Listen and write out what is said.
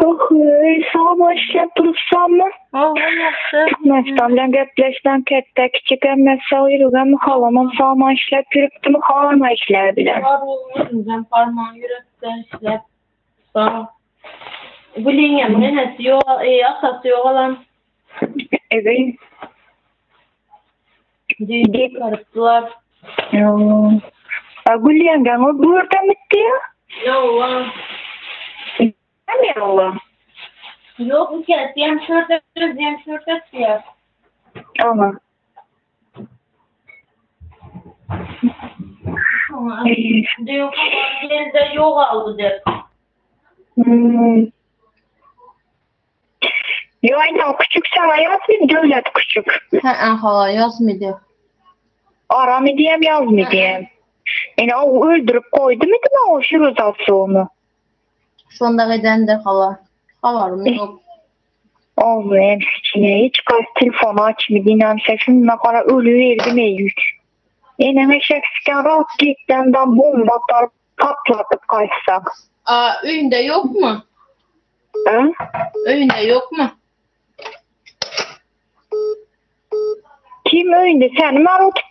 Sağ işlep durursan mı? Türkmenistan bilen gepleşten kettek kiçik emmesi ayırıgan halama sağma işlep yürüktü mü halama işler bilen. Var olmuşum sen parmağın yürekten işlep. Sağ. Bu linyanın enesi yok, asası yok olan. Evet. Düğüne karıştılar. Gülyengen o burada mı diyor? Yok. Ne Allah? Yok bir kere diyem şörtet diyor. Ama. Diyor ki yerinde yok aldı der. Yo aynen küçük sana yazmıyor devlet küçük. Hala yazmıyordu. Ara mı diyeyim yaz mı diyeyim. Yani o öldürüp koydu mu değil mi o şirozatsı onu? Sonda gidendir hala. Havarım yok. Olmayan içine hiç gaz telefonu açmıyor dinlen sesin ne kadar ölü verdi meyük. Yine meşeksiken raketlerden bomba atar patlatıp kaçsak. Öyünde yok mu? Ha? Öyünde yok mu? Kim öyle sen mi arotıp